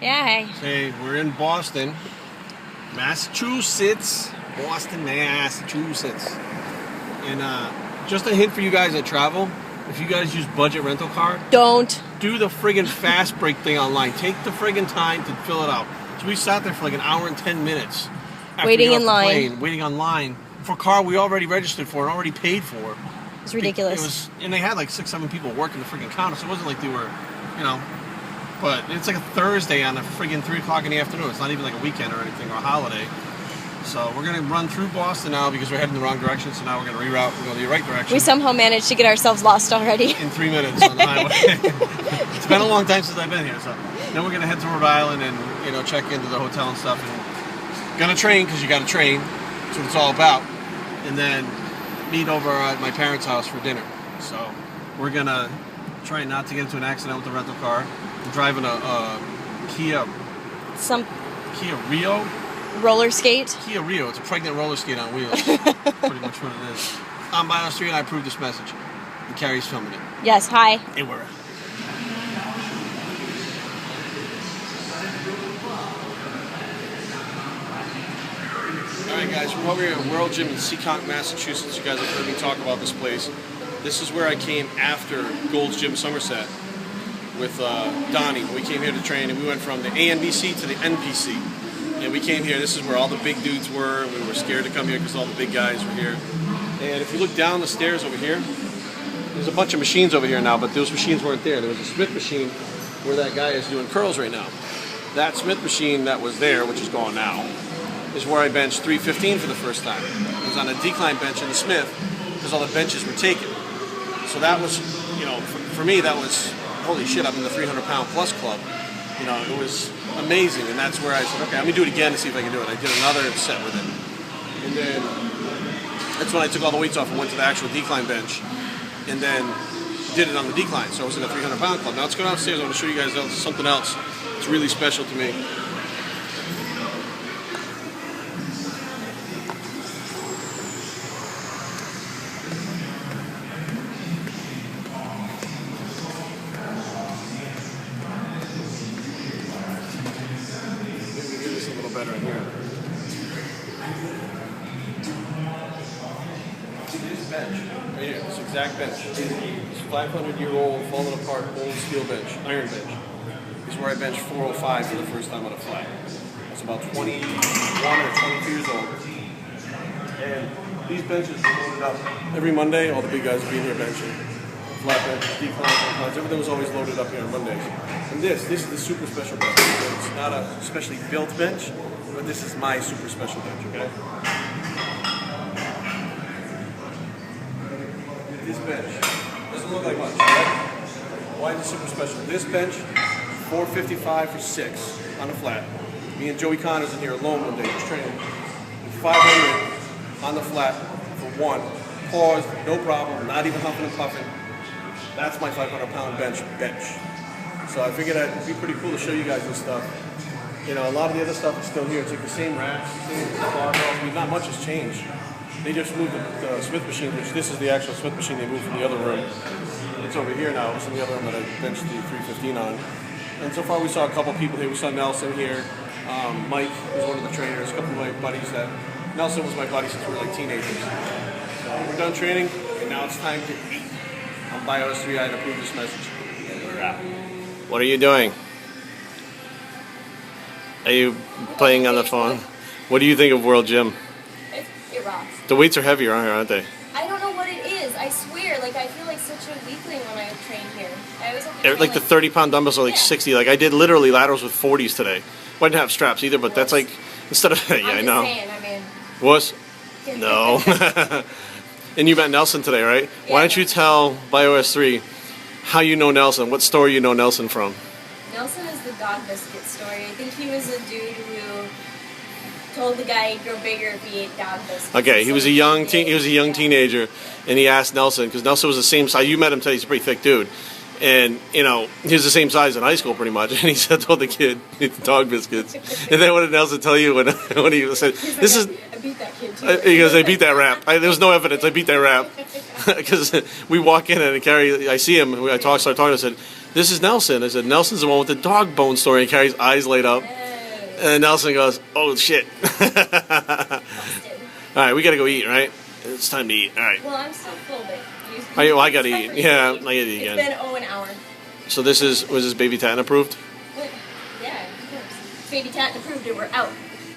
Yeah. Hey, we're in Boston, Massachusetts. Boston, Massachusetts. And just a hint for you guys that travel, if you guys use budget rental car, Don't. do the friggin' fast break thing online. Take the friggin' time to fill it out. So we sat there for like an hour and 10 minutes. Waiting in line. Waiting online for a car we already registered for and already paid for. It's ridiculous. It was, and they had like 6-7 people working the friggin' counter, so it wasn't like they were, you know. But it's like a Thursday on a friggin' 3 o'clock in the afternoon. It's not even like a weekend or anything or a holiday. So we're gonna run through Boston now because we're heading in the wrong direction. So now we're gonna reroute. We're going the right direction. We somehow managed to get ourselves lost already. In 3 minutes on the highway. It's been a long time since I've been here. So then we're gonna head to Rhode Island and check into the hotel and stuff. And gonna train because you got to train. That's what it's all about. And then meet over at my parents' house for dinner. So we're gonna try not to get into an accident with the rental car. I'm driving a Kia Rio. Roller skate. Kia Rio. It's a pregnant roller skate on wheels. Pretty much what it is. I'm by Street and I approve this message. And Carrie's filming it. Yes, hi. Hey, we're Alright guys, we're over here at World Gym in Seekonk, Massachusetts. You guys have heard me talk about this place. This is where I came after Gold's Gym Somerset with Donnie. We came here to train and we went from the ANBC to the NPC. And we came here, this is where all the big dudes were. We were scared to come here because all the big guys were here. And if you look down the stairs over here, there's a bunch of machines over here now, but those machines weren't there. There was a Smith machine where that guy is doing curls right now. That Smith machine that was there, which is gone now, is where I benched 315 for the first time. I was on a decline bench in the Smith because all the benches were taken. So that was, for me, that was, holy shit, I'm in the 300-pound plus club. It was amazing, and that's where I said, okay, let me do it again to see if I can do it. I did another set with it. And then that's when I took all the weights off and went to the actual decline bench, and then did it on the decline. So I was in a 300-pound club. Now let's go downstairs. I want to show you guys something else that's really special to me. Better in here. See this bench right here, this exact bench. This 500-year-old, falling apart, old steel bench, iron bench. This is where I benched 405 for the first time on a flat. It's about 21 or 22 years old. And these benches are loaded up. Every Monday, all the big guys will be in here benching. Flat bench, declines, everything was always loaded up here on Mondays. And this is the super special bench. It's not a specially built bench, but this is my super special bench, okay? This bench doesn't look like much, right? Why is it super special? This bench, 455 for 6 on a flat. Me and Joey Connors in here alone one day, just training. And 500 on the flat for 1. Paused, no problem, not even huffing and puffing. That's my 500-pound bench. So I figured it'd be pretty cool to show you guys this stuff. A lot of the other stuff is still here. It's like the same racks, the same barbells. I mean, not much has changed. They just moved the Smith machine, which this is the actual Smith machine they moved from the other room. It's over here now. It's in the other room that I benched the 315 on. And so far we saw a couple people here. We saw Nelson here. Mike was one of the trainers. A couple of my buddies Nelson was my buddy since we were like teenagers. So we're done training, and now it's time to eat. I'm by OS3. I approve this message. And we're out. What are you doing? Are you playing on the phone? What do you think of World Gym? It rocks. The weights are heavier, aren't they? I don't know what it is. I swear, I feel like such a weakling when I train here. I always have to train, Like the 30-pound dumbbells are like 60. Like I did literally laterals with 40s today. Well, I didn't have straps either, but that's like instead of yeah, I know. Was no. And you met Nelson today, right? Yeah. Why don't you tell BioS3 how you know Nelson? What store you know Nelson from? Nelson is the dog biscuit story. I think he was a dude who told the guy he'd grow bigger if he ate dog biscuits. Okay, he was a young teenager, and he asked Nelson because Nelson was the same size. You met him today. He's a pretty thick dude, and he was the same size in high school pretty much. And he told the kid, "Eat dog biscuits." And then what did Nelson tell you when he said, "This is"? I beat that kid too. He goes, "I beat that rap." There was no evidence. I beat that rap because we walk in and Carrie, I see him. Start talking. I said, this is Nelson. I said, Nelson's the one with the dog bone story and carries eyes laid up. And Nelson goes, oh, shit. All right, we got to go eat, right? It's time to eat. All right. Well, I'm still full, but Well, I got to eat. Yeah, I got to eat again. It's been an hour. So was this baby Tatten approved? Yeah, of course. Baby Tatten approved it. We're out.